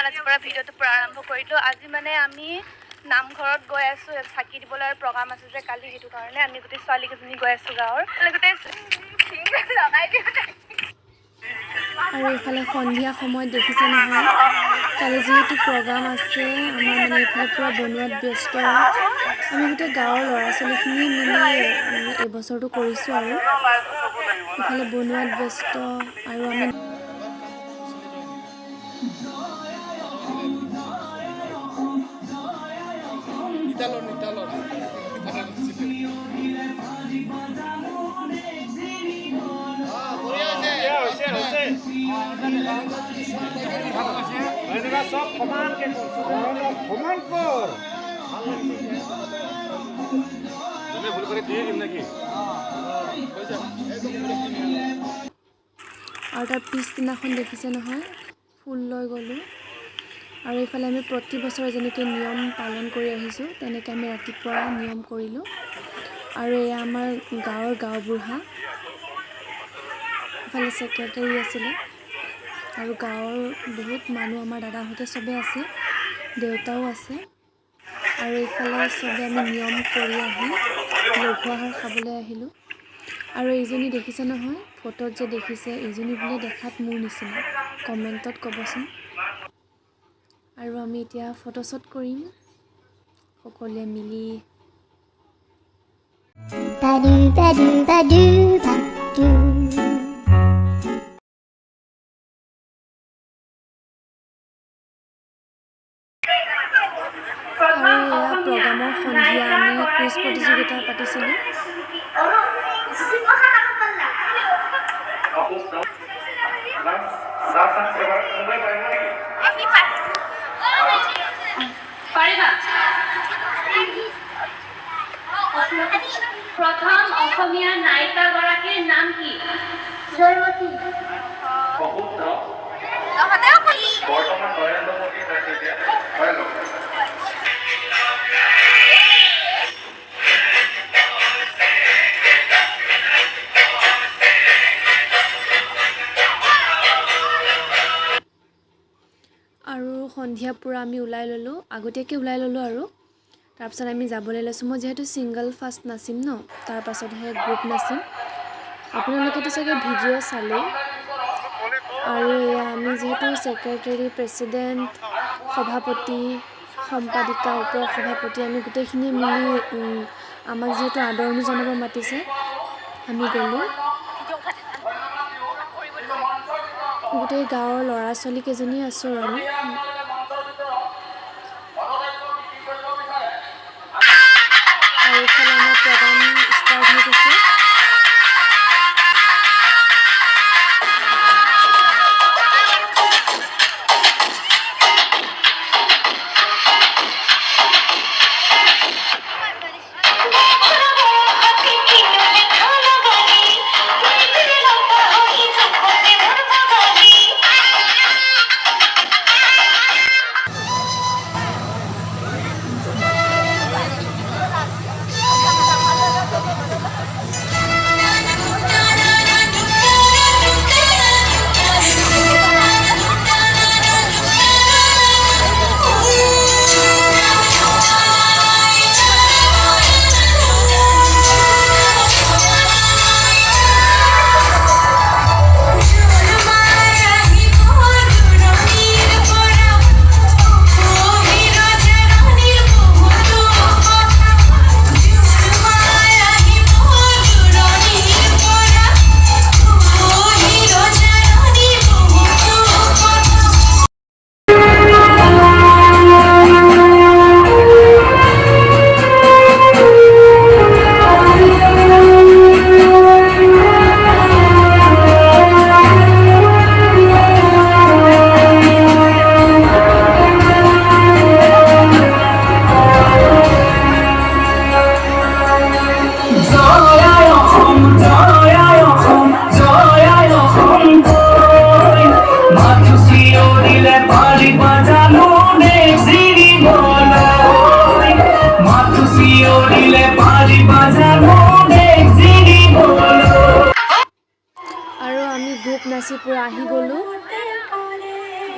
আজিৰ পৰা ভিডিঅ'টো পুৰা আৰম্ভ কৰিলোঁ। আজি মানে আমি নামঘৰত গৈ আছোঁ, চাকি দিবলৈ প্ৰগ্ৰাম আছে যে কালি, সেইটো কাৰণে আমি গোটেই ছোৱালীকেইজনী গৈ আছোঁ গাঁৱৰ। আৰু এইফালে সন্ধিয়া সময়ত দেখিছে নহয়, কালি যিহেতু প্ৰগ্ৰাম আছে আমাৰ মানে এইফালে পূৰা বনোৱাত ব্যস্ত। আমি গোটেই গাঁৱৰ ল'ৰা ছোৱালীখিনিয়ে মিলি এই বছৰটো কৰিছোঁ আৰু ইফালে বনোৱাত ব্যস্ত। আৰু আমি আৰু তাৰ পিছদিনাখন দেখিছে নহয়, ফুল লৈ গ'লোঁ। আৰু এইফালে আমি প্ৰতি বছৰে যেনেকৈ নিয়ম পালন কৰি আহিছোঁ, তেনেকৈ আমি ৰাতিপুৱা নিয়ম কৰিলোঁ। আৰু এয়া আমাৰ গাঁৱৰ গাঁওবুঢ়া, ইফালে ছেক্ৰেটাৰী আছিলে আৰু গাঁৱৰ বহুত মানুহ, আমাৰ দাদাহঁতে চবেই আছে, দেউতাও আছে। আৰু এইফালে চবে আমি নিয়ম কৰি আহি লঘু আহাৰ খাবলৈ আহিলোঁ। আৰু এইজনী দেখিছে নহয়, ফটোত যে দেখিছে, এইজনী বোলে দেখাত মোৰ নিচিনা, কমেণ্টত ক'বচোন। আৰু আমি এতিয়া ফটোশ্বুট কৰিম সকলোৱে মিলি। আৰু এয়া প্ৰগ্ৰামৰ সন্ধিয়া আমি কুইজ প্ৰতিযোগিতা পাতিছিলোঁ। প্ৰথম অসমীয়া নায়িকাগৰাকীৰ নাম কি? জয়মতী। বৰ্তমান নৰেন্দ্ৰ মোদী আৰু সন্ধিয়া পূৰা আমি ওলাই ল'লোঁ, আগতীয়াকৈ ওলাই ল'লোঁ। আৰু তাৰপিছত আমি যাবলৈ লৈছোঁ। মই যিহেতু ছিংগল ফাৰ্ষ্ট নাচিম ন, তাৰপাছতহে গ্ৰুপ নাচিম। আপোনালোকেতো চাগে ভিডিঅ' চালেই। আৰু এয়া আমি যিহেতু ছেক্ৰেটাৰী, প্ৰেছিডেণ্ট, সভাপতি, সম্পাদিকা, উপ সভাপতি, আমি গোটেইখিনিয়ে মিলি আমাক যিহেতু আদৰণি জনাব মাতিছে, আমি গ'লোঁ। গোটেই গাঁৱৰ ল'ৰা ছোৱালীকেইজনী আছোঁ আৰু আমি। আৰু এইফালে আমাৰ প্ৰগ্ৰাম ষ্টাৰ্ট হৈ গৈছে।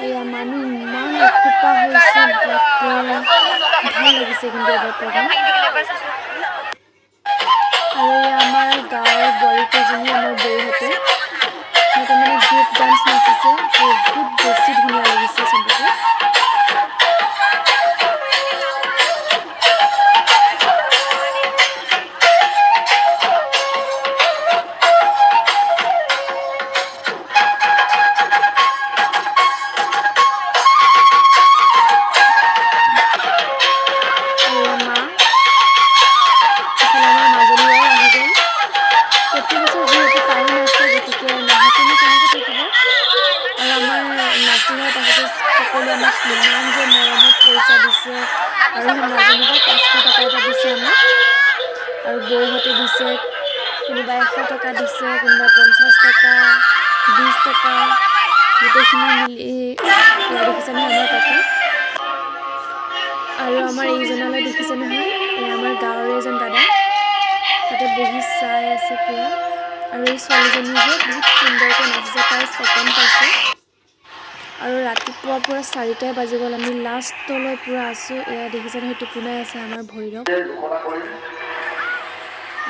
এয়া মানুহ ইমান এসোপা হৈছে, বাপৰে ভাল লাগিছে কিন্তু এবাৰ প্ৰগ্ৰাম। আৰু এয়া আমাৰ গাঁৱৰ বোৱাৰীকেইজনী, আমাৰ বৌহঁতে সিহঁতে মানে গ্ৰুপ ডান্স নাচিছে, বহুত বেছি ধুনীয়া লাগিছে চবকে। নাচিঙৰ পাছতে সকলোৱে আমাক কিমান যে মৰমত পইচা দিছে, আৰু সেই মাজনীৰ পৰা 500 টকা এটা দিছে আমাক, আৰু বৌহঁতে দিছে, কোনোবাই 100 টকা দিছে, কোনোবাই 50 টকা, 20 টকা, গোটেইখিনি মিলি এয়া দেখিছে নহয় আমাৰ কাকা। আৰু আমাৰ এইজনালৈ দেখিছে নহয়, এয়া আমাৰ গাঁৱৰে এজন দাদা, তাতে বহি চাই আছে পুৰা। আৰু এই ছোৱালীজনী যে বহুত সুন্দৰকৈ নাচিছে, তাই 2nd পাইছে। আৰু ৰাতিপুৱা পুৰা 4টাই বাজি গ'ল, আমি লাষ্টলৈ পুৰা আছোঁ। এয়া দেখিছে নহয়, টোপোনাই আছে আমাৰ ভৈৰৱ।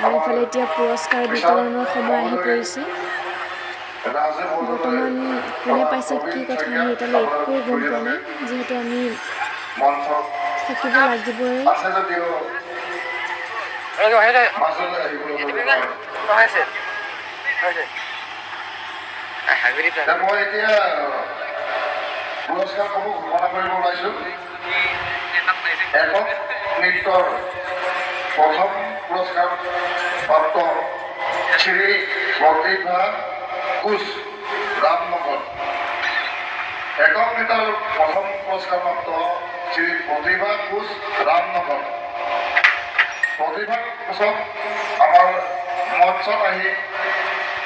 আৰু এইফালে এতিয়া পুৰস্কাৰ বিতৰণৰ সময় আহি পৰিছে। বৰ্তমান কোনে পাইছে কি কথা আমি এতিয়ালৈ একোৱে গম পোৱা নাই, যিহেতু আমি থাকিব লাগিবই। মই এতিয়া পুৰস্কাৰসমূহ ঘোষণা কৰিব ওলাইছোঁ। একক নৃত্যৰ প্ৰথম পুৰস্কাৰ প্ৰাপ্ত শ্ৰী প্ৰতিভা কোচ, ৰামনগৰ। একক নৃত্যৰ প্ৰথম পুৰস্কাৰ প্ৰাপ্ত শ্ৰী প্ৰতিভা কোচ, ৰামনগৰ। প্ৰতিভা কোচক আমাৰ মঞ্চত আহি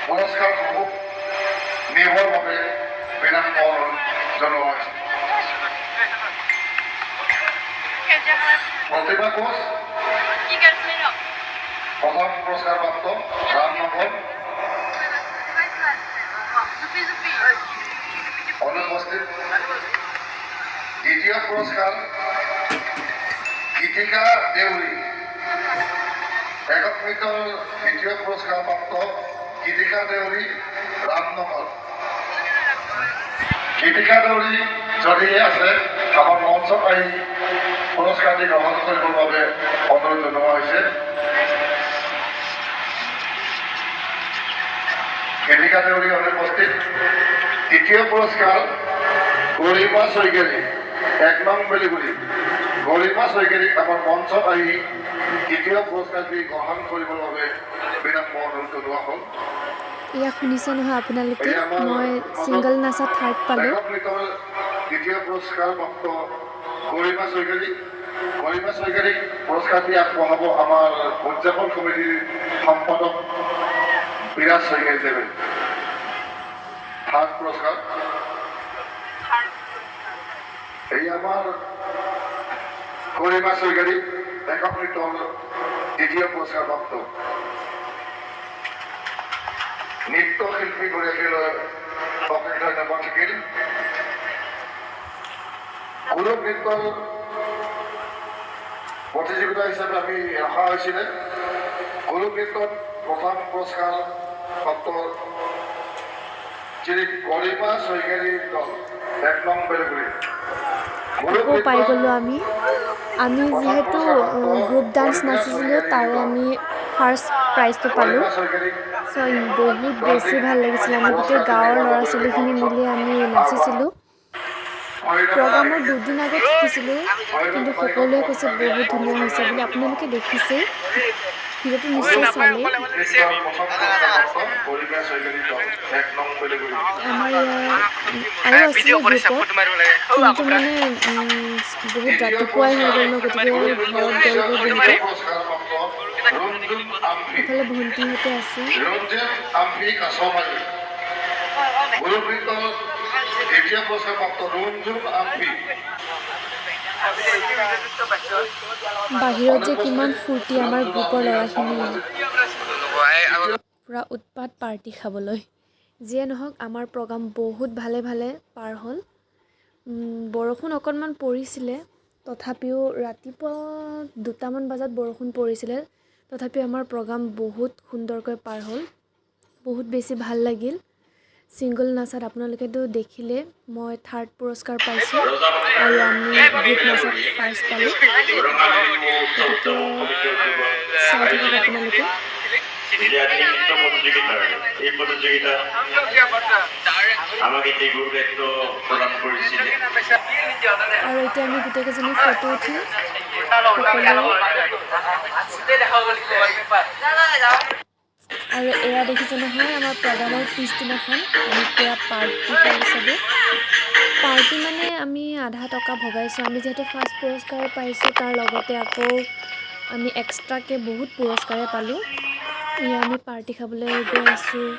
পুৰস্কাৰসমূহ নিবৰ বাবে বিনম্ৰ অনুৰোধ জনোৱা হৈছে। প্ৰতিভা কোচ প্ৰথম পুৰস্কাৰ প্ৰাপ্ত, ৰামনগৰ। অনুপস্থিত। দ্বিতীয় পুৰস্কাৰ গীতিকা দেউৰী। একক নৃত্যৰ দ্বিতীয় পুৰস্কাৰ প্ৰাপ্ত গীতিকা দেউৰী, ৰামনগৰ। গীতিকা দেউৰী যদি আছে, আমাৰ মঞ্চত আহি পুৰস্কাৰটি গ্ৰহণ কৰিবৰ বাবে অনুৰোধ জনোৱা হৈছে। গীতিকা দেউৰী অনুপস্থিত। তৃতীয় পুৰস্কাৰ গৰিমা শইকীয়াৰী, 1 নং বেলিগুৰি। গৰিমা শইকীয়াৰীক আমাৰ মঞ্চত আহি তৃতীয় পুৰস্কাৰটি গ্ৰহণ কৰিবৰ বাবে বিনম্ৰ অনুৰোধ জনোৱা হ'ল। এয়া শুনিছে নহয় আপোনালোকে, মই ছিংগল নাচা 3rd পালোঁ। দ্বিতীয় পুৰস্কাৰ প্ৰাপ্ত গৰিমা শইকীয়াৰী। গৰিমা শইকীয়াৰীক পুৰস্কাৰটি আগবঢ়াব আমাৰ উদযাপন কমিটিৰ সম্পাদক বিৰাজ শইকীয়াৰী দেৱে। 3rd পুৰস্কাৰ। এই আমাৰ গৰিমা শইকীয়াৰী একক নৃত্যৰ দ্বিতীয় পুৰস্কাৰ প্ৰাপ্ত নৃত্যশিল্পী গৰাকীলৈ অশেষ ধন্যবাদ থাকিল। গ্ৰুপ নৃত্যৰ প্ৰতিযোগিতা হিচাপে আমি ৰখা হৈছিলে। গ্ৰুপ নৃত্যত প্ৰথম পুৰস্কাৰ প্ৰাপ্ত শ্ৰী গৰিমা শইকীয়াৰীৰ দল, 1 নং বেলগুৰি। আকৌ পাই গ'লোঁ আমি যিহেতু গ্ৰুপ ডান্স নাচিছিলোঁ, তাৰে আমি ফাৰ্ষ্ট প্ৰাইজটো পালোঁ। চ' বহুত বেছি ভাল লাগিছিলে। আমি গোটেই গাঁৱৰ ল'ৰা ছোৱালীখিনি মিলি আমি নাচিছিলোঁ। প্ৰগ্ৰামৰ 2 দিন আগত শিকিছিলোঁ, কিন্তু সকলোৱে কৈছে বহুত ধুনীয়া হৈছে বুলি। আপোনালোকে দেখিছেই, ভিডিঅ'টো নিশ্চয় চালেই। আমাৰ আৰু আছিলে গ্ৰুপত, কিন্তু মানে বহুত ৰাতিপুৱাই হৈ গ'ল ন, গতিকে ঘৰত গ'লগৈ বহুতে। এফালে ভণ্টিহঁতে আছে। বাহিৰত যে কিমান ফূৰ্তি আমাৰ গ্ৰুপৰ ল'ৰাখিনি, পূৰা উৎপাত পাৰ্টি খাবলৈ। যিয়ে নহওক, আমাৰ প্ৰগ্ৰাম বহুত ভালে ভালে পাৰ হ'ল। বৰষুণ অকণমান পৰিছিলে, তথাপিও ৰাতিপুৱা 2টামান বজাত বৰষুণ পৰিছিলে, তথাপিও আমাৰ প্ৰগ্ৰাম বহুত সুন্দৰকৈ পাৰ হ'ল, বহুত বেছি ভাল লাগিল। ছিংগল নাচাত আপোনালোকেতো দেখিলে মই 3rd পুৰস্কাৰ পাইছোঁ আৰু আমি গ্ৰুপ নাচাত ফাৰ্ষ্ট পালোঁ। গতিকে চাই থাকক আপোনালোকে। এই প্ৰতিযোগিতা আমাক এই গ্ৰুপ দায়িত্ব প্ৰদান কৰিছিলে। আৰু এতিয়া আমি গোটেইকেইজনী ফটো উঠিম আৰু এয়া দেখিছে নহয় আমাৰ প্ৰগ্ৰামৰ পিছদিনাখন আমি পূৰা পাৰ্টি কৰি চবেই। পাৰ্টি মানে আমি আধা টকা ভগাইছোঁ, আমি যিহেতু ফাৰ্ষ্ট পুৰস্কাৰ পাইছোঁ তাৰ লগতে আকৌ আমি এক্সট্ৰাকৈ বহুত পুৰস্কাৰে পালোঁ। এয়া আমি পাৰ্টি খাবলৈ গৈ আছোঁ।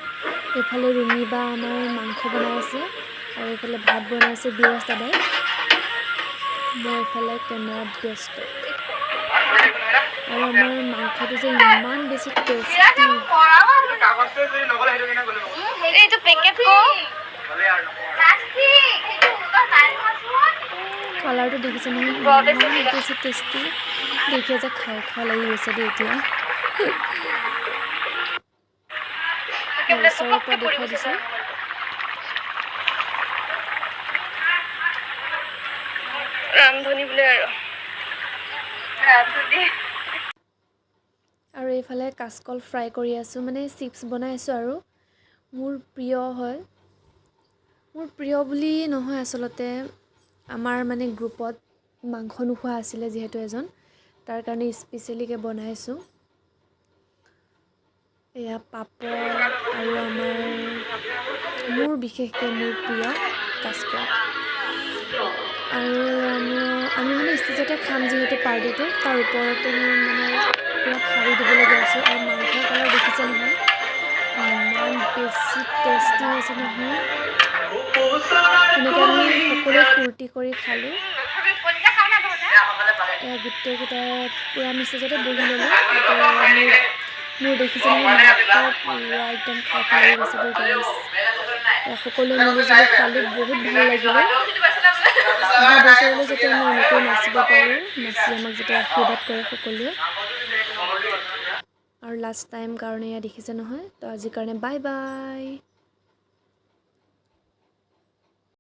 এইফালে ৰুমি বা আমাৰ মাংস বনাই আছে আৰু এইফালে ভাত বনাই আছে বিৰাজ দাদাই। মই এইফালে কেমেৰাত ব্যস্ত। আৰু আমাৰ মাংসটো যে ইমান বেছি টেষ্টি, এইটো পেকেট কালাৰটো দেখিছে নহয় ইমান বেছি টেষ্টি, দেখিয়ে যে খাওঁ খাওঁ লাগি গৈছে দেই এতিয়া। ওচৰৰ পৰা দেখুৱাই দিছোঁ। ৰান্ধনী বোলে আৰু ৰান্ধনী। আৰু এইফালে কাচকল ফ্ৰাই কৰি আছোঁ, মানে চিপছ বনাই আছোঁ আৰু মোৰ প্ৰিয় হয়। মোৰ প্ৰিয় বুলি নহয় আচলতে, আমাৰ মানে গ্ৰুপত মাংস নোখোৱা আছিলে যিহেতু এজন, তাৰ কাৰণে স্পেচিয়েলিকৈ বনাইছোঁ। এয়া পাপৰ আৰু মোৰ বিশেষকৈ মোৰ প্ৰিয় কাচকল। আৰু আমি মানে ষ্টেজতে খাম যিহেতু পাৰ্টিটো, তাৰ ওপৰতে মোৰ মানে পূৰা খাৰি দিবলৈ গৈ আছোঁ। আৰু মাংসৰ কালাৰ দেখিছে নহয় ইমান বেছি টেষ্টি হৈছে নহয়। এনেকৈ আমি সকলোৱে ফূৰ্তি কৰি খালোঁ। এয়া গোটেইকেইটাই পূৰা আমি ষ্টেজতে বহি ল'লোঁ। মোৰ দেখিছে নহয় মাংস পূৰা একদম খাওঁ খাওঁ লাগি গৈছে দেই গাইছ। সকলোৱে মিলিজুলি খালোঁ, বহুত ভাল লাগিলে। অহা বছৰলৈ যাতে আমি এনেকৈ নাচিব পাৰোঁ, নাচি আমাক যাতে আশীৰ্বাদ কৰে সকলোৱে। আৰু লাষ্ট টাইম কাৰণে এয়া দেখিছে নহয়, তো আজিৰ কাৰণে বাই বাই।